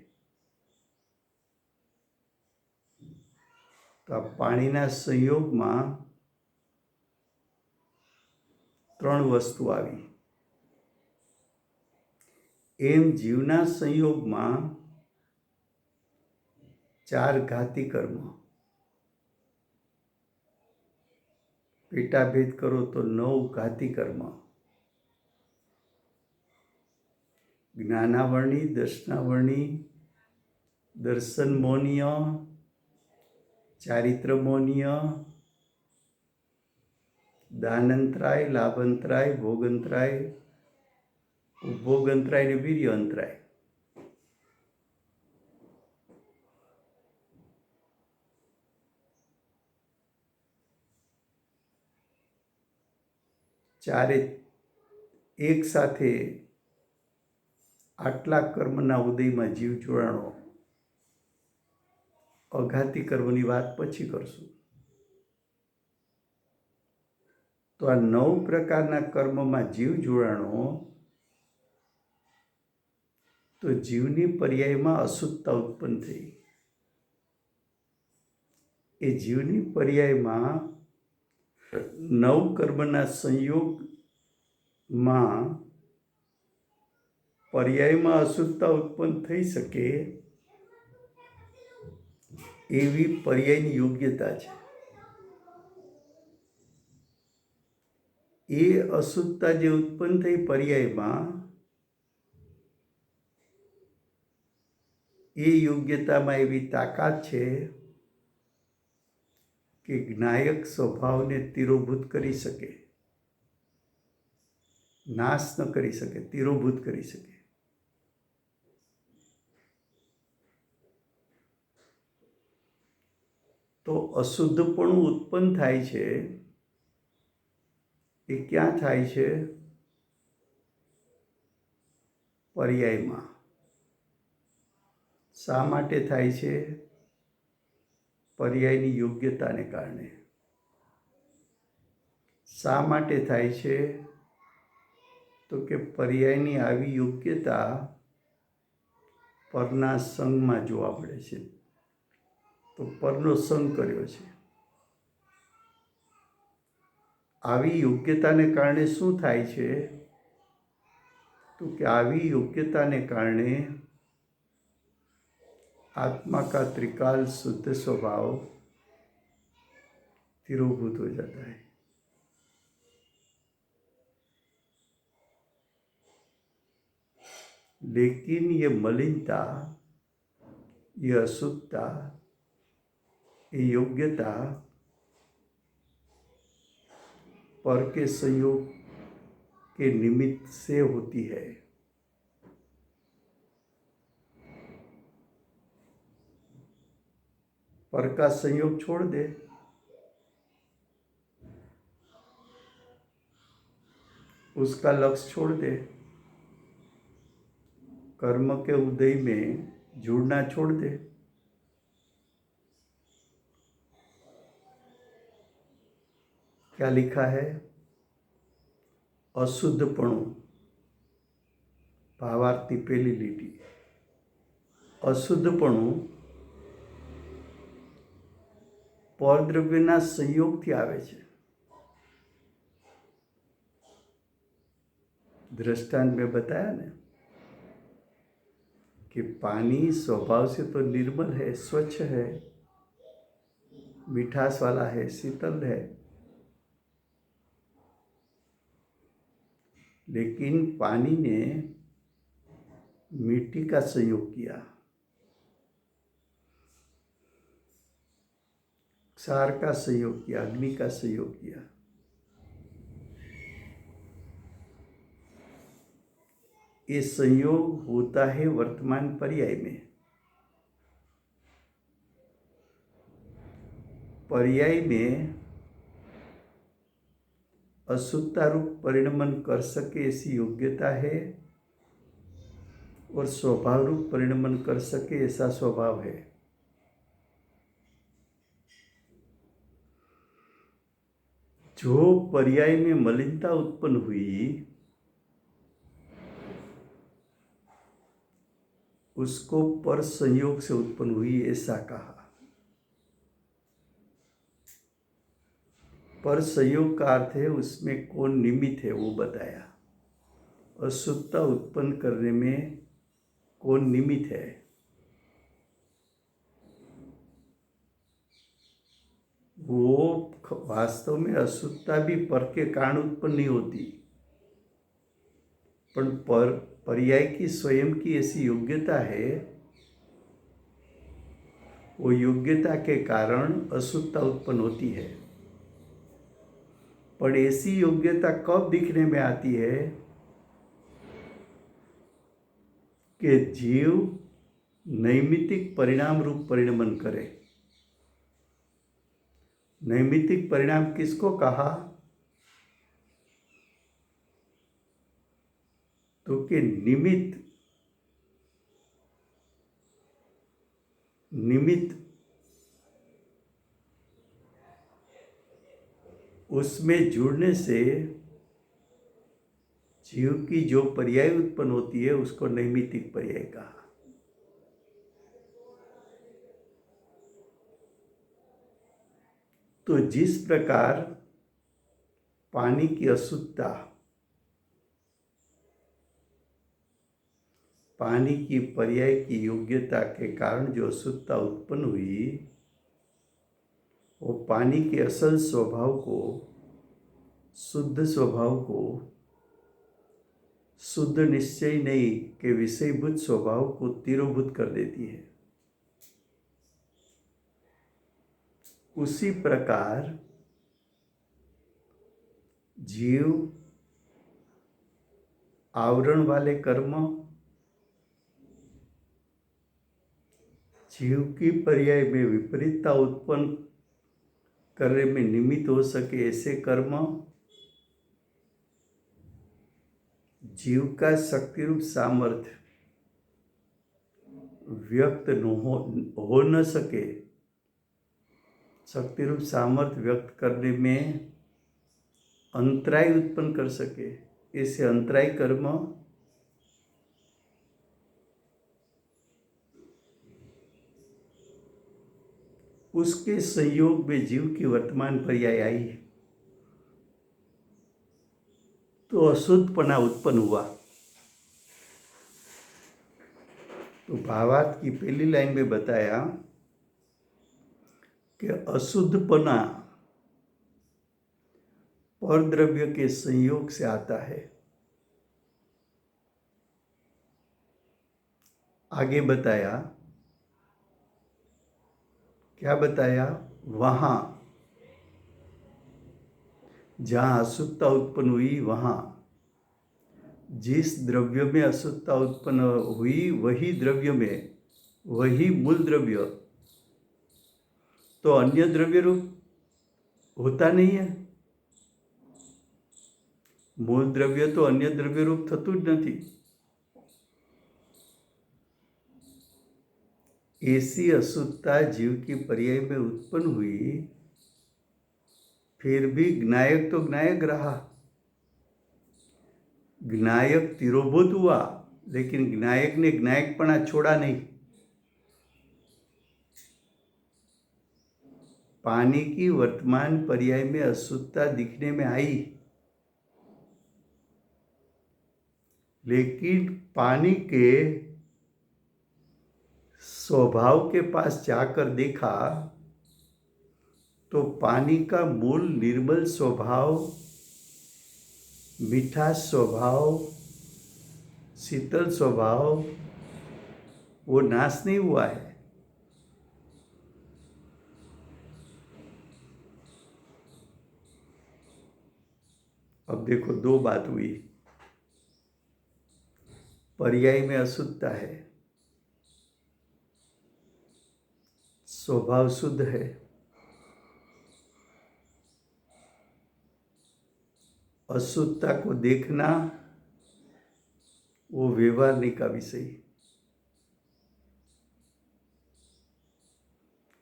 તો આ પાણીના સંયોગમાં ત્રણ વસ્તુ આવી. એમ જીવના સંયોગમાં ચાર ઘાતી કર્મ. પેટાભેદ કરો તો 9 ઘાતી કર્મ. જ્ઞાનાવરણી, દર્શનાવરણી, દર્શનમોનીય, ચારિત્રમોનીય, દાનંતરાય, લાભંતરાય, ભોગંતરાય, ઉપભોગંતરાય અને વીર્યંતરાય. ચારે એક સાથે આટલા કર્મના ઉદયમાં જીવ જોડાણો. અઘાતી કર્મની વાત પછી કરશું. તો આ 9 પ્રકારના કર્મમાં જીવ જોડાણો તો જીવની પર્યાયમાં અશુદ્ધતા ઉત્પન્ન થઈ. એ જીવની પર્યાયમાં 9 કર્મના સંયોગમાં પર્યાયમાં અશુદ્ધતા ઉત્પન્ન થઈ શકે એવી પર્યાયની યોગ્યતા છે. એ અશુદ્ધતા જે ઉત્પન્ન થઈ પર્યાયમાં, એ યોગ્યતામાં એવી તાકાત છે કે જ્ઞાયક સ્વભાવને તિરોભૂત કરી શકે, નાશ ન કરી શકે, તિરોભૂત કરી શકે. તો અશુદ્ધપણું ઉત્પન્ન થાય છે એ ક્યાં થાય છે? પર્યાયમાં. શા માટે થાય છે? પર્યાયની યોગ્યતાને કારણે. શા માટે થાય છે? તો કે પર્યાયની આવી યોગ્યતા પરના સંગમાં જોવા મળે છે. તો પરનો સંગ કર્યો છે. આવી યોગ્યતાને કારણે શું થાય છે? તો કે આવી યોગ્યતાને કારણે आत्मा का त्रिकाल शुद्ध स्वभाव तिरोभूत हो जाता है. लेकिन ये मलिनता ये अशुद्धता, ये योग्यता पर के संयोग के निमित्त से होती है। पर का संयोग छोड़ दे, उसका लक्ष्य छोड़ दे, कर्म के उदय में जुड़ना छोड़ दे। क्या लिखा है? अशुद्धपणु, भावार्थी पहली લીટી। अशुद्धपणु परद्रव्यના સંયોગથી આવે છે। दृष्टांत में बताया ना कि पानी स्वभाव से तो निर्मल है, स्वच्छ है, मिठास वाला है, शीतल है, लेकिन पानी ने मिट्टी का संयोग किया, क्षार का संयोग किया, अग्नि का संयोग किया। ये संयोग होता है वर्तमान पर्याय में। पर्याय में अशुद्धता रूप परिणमन कर सके ऐसी योग्यता है और स्वभाव रूप परिणमन कर सके ऐसा स्वभाव है। जो पर्याय में मलिनता उत्पन्न हुई उसको पर संयोग से उत्पन्न हुई ऐसा कहा। पर संयोग का अर्थ है उसमें कौन निमित्त है वो बताया। अशुद्धता उत्पन्न करने में कौन निमित्त है, वो वास्तव में अशुद्धता भी पर के कारण उत्पन्न नहीं होती, पर पर्याय की स्वयं की ऐसी योग्यता है, वो योग्यता के कारण अशुद्धता उत्पन्न होती है। पर ऐसी योग्यता कब दिखने में आती है कि जीव नैमित्तिक परिणाम रूप परिणमन करे। नैमित्तिक परिणाम किसको कहा? तो कि निमित्त उसमें जुड़ने से जीव की जो पर्याय उत्पन्न होती है उसको नैमित्तिक पर्याय कहा। तो जिस प्रकार पानी की अशुद्धता, पानी की पर्याय की योग्यता के कारण जो अशुद्धता उत्पन्न हुई, वो पानी के असल स्वभाव को, शुद्ध स्वभाव को, शुद्ध निश्चय नहीं के विषयभूत स्वभाव को तिरोभूत कर देती है। उसी प्रकार जीव आवरण वाले कर्म, जीव की पर्याय में विपरीतता उत्पन्न करने में निमित्त हो सके ऐसे कर्म, जीव का शक्ति रूप सामर्थ्य व्यक्त हो न सके, शक्ति रूप सामर्थ्य व्यक्त करने में अंतराय उत्पन्न कर सके, ऐसे अंतराय कर्म उसके संयोग में जीव की वर्तमान पर्याय आई तो अशुद्धपना उत्पन्न हुआ। तो भावार्थ की पहली लाइन में बताया कि अशुद्धपना परद्रव्य के संयोग से आता है। आगे बताया क्या बताया? वहाँ जहाँ अशुद्धता उत्पन्न हुई, वहाँ जिस द्रव्य में अशुद्धता उत्पन्न हुई वही द्रव्य में वही मूल द्रव्य तो अन्य द्रव्य रूप होता नहीं है। मूल द्रव्य तो अन्य द्रव्य रूप थતું જ નથી। ऐसी अशुद्धता जीव की पर्याय में उत्पन्न हुई, फिर भी ज्ञायक तो ज्ञायक रहा, ज्ञायक तिरोभूत हुआ, लेकिन ज्ञायक ने ज्ञायकपना छोड़ा नहीं। पानी की वर्तमान पर्याय में अशुद्धता दिखने में आई, लेकिन पानी के स्वभाव के पास जाकर देखा तो पानी का मूल निर्मल स्वभाव, मीठा स्वभाव, शीतल स्वभाव वो नाश नहीं हुआ है। अब देखो, दो बात हुई। पर्याय में अशुद्धता है, स्वभाव शुद्ध है। अशुद्धता को देखना वो व्यवहारने का विषय,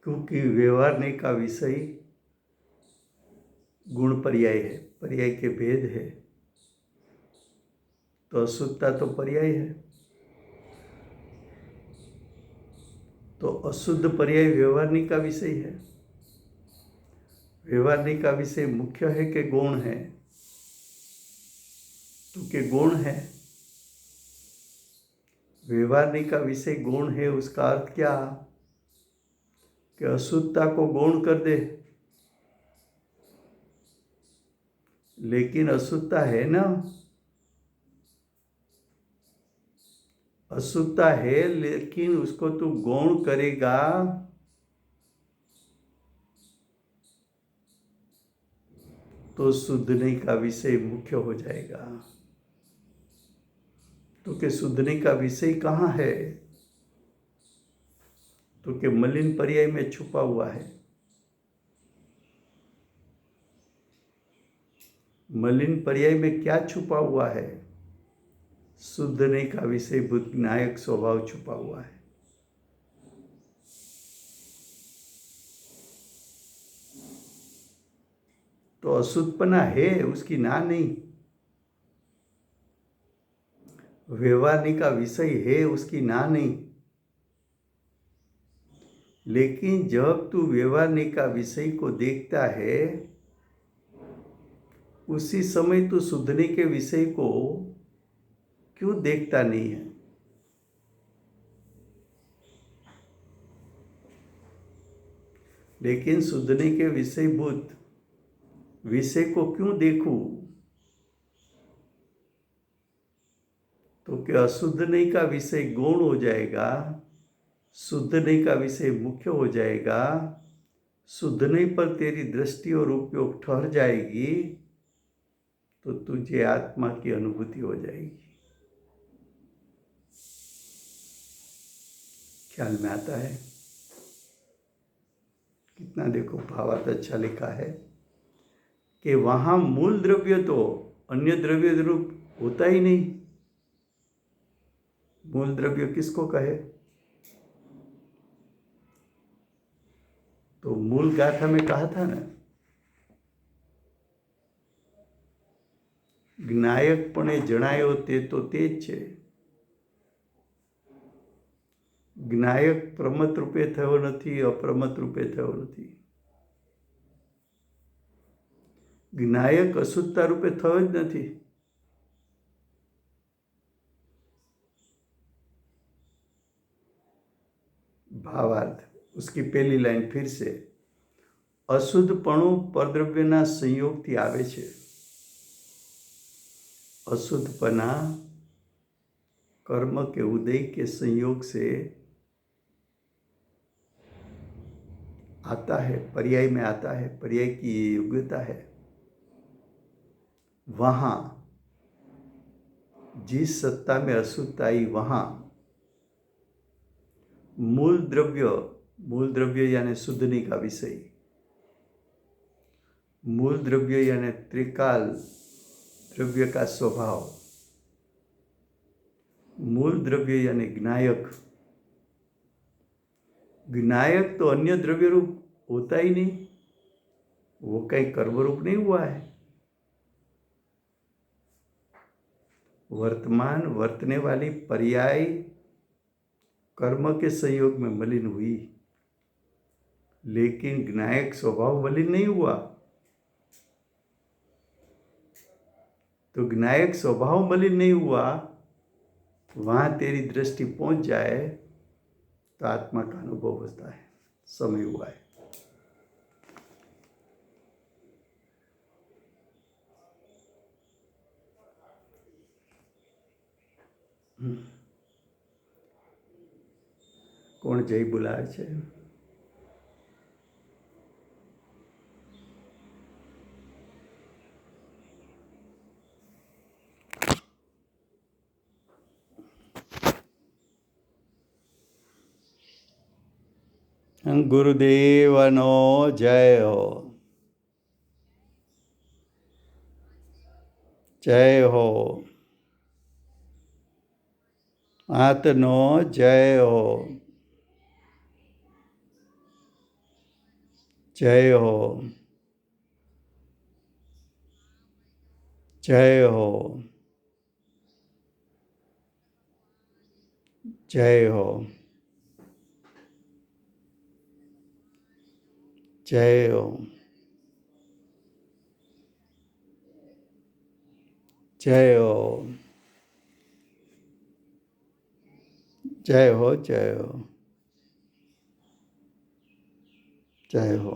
क्योंकि व्यवहारने का विषय गुण पर्याय है, पर्याय के भेद है। तो अशुद्धता तो पर्याय है, तो अशुद्ध पर्याय व्यवहारने का विषय है। व्यवहारने का विषय मुख्य है कि गौण है? तो के गौण है। व्यवहारने का विषय गौण है, उसका अर्थ क्या कि अशुद्धता को गौण कर दे, लेकिन अशुद्धता है ना, अशुद्धता है, लेकिन उसको तू गौण करेगा तो शुद्धने का विषय मुख्य हो जाएगा। तो के शुद्धने का विषय कहाँ है? तो के मलिन पर्याय में छुपा हुआ है। मलिन पर्याय में क्या छुपा हुआ है? शुद्धने का विषय बुद्धिनायक स्वभाव छुपा हुआ है। तो अशुद्धपना है, उसकी ना नहीं। व्यवहारने का विषय है, उसकी ना नहीं। लेकिन जब तू व्यवहारने का विषय को देखता है, उसी समय तू शुद्धने के विषय को क्यों देखता नहीं है? लेकिन शुद्धने के विषयभूत विषय को क्यों देखूं? तो क्या अशुद्धने का विषय गौण हो जाएगा, शुद्धने का विषय मुख्य हो जाएगा, शुद्धने पर तेरी दृष्टि और उपयोग ठहर जाएगी, तो तुझे आत्मा की अनुभूति हो जाएगी। ख्याल में आता है? कितना देखो भावार्थ अच्छा लिखा है कि वहां मूल द्रव्य तो अन्य द्रव्य रूप होता ही नहीं। मूल द्रव्य किसको कहे? तो मूल गाथा में कहा था ना, જ્ઞાયકપણે જણાયો તે તો તે જ છે। જ્ઞાયક પ્રમત રૂપે થયો નથી, અપ્રમત રૂપે થયો નથી। જ્ઞાયક અશુદ્ધતા રૂપે થયો જ નથી। भावार्थ उसकी पहली लाइन फिर से, अशुद्धपणु परद्रव्यना संयोगથી આવે છે। अशुद्धपना कर्म के उदय के संयोग से आता है, पर्याय में आता है, पर्याय की ये योग्यता है। वहाँ जिस सत्ता में अशुद्धता आई, वहाँ मूल द्रव्य यानी शुद्धनी का विषय, मूल द्रव्य यानी त्रिकाल द्रव्य का स्वभाव, मूल द्रव्य यानी ज्ञायक। ज्ञायक तो अन्य द्रव्य रूप होता ही नहीं, वो कहीं कर्म रूप नहीं हुआ है। वर्तमान वर्तने वाली पर्याय कर्म के संयोग में मलिन हुई, लेकिन ज्ञायक स्वभाव मलिन नहीं हुआ। तो ज्ञायक स्वभाव मलिन नहीं हुआ, वहां तेरी दृष्टि पहुंच जाए तो आत्मा का अनुभव होता है, समय हुआ है। કોણ જય બોલાવે છે? ગુરુદેવનો જય હો, જય હો, આતનો જય હો, જય હો, જય હો, જય હો, જય હો, જય હો, જય હો, જય હો, જય હો.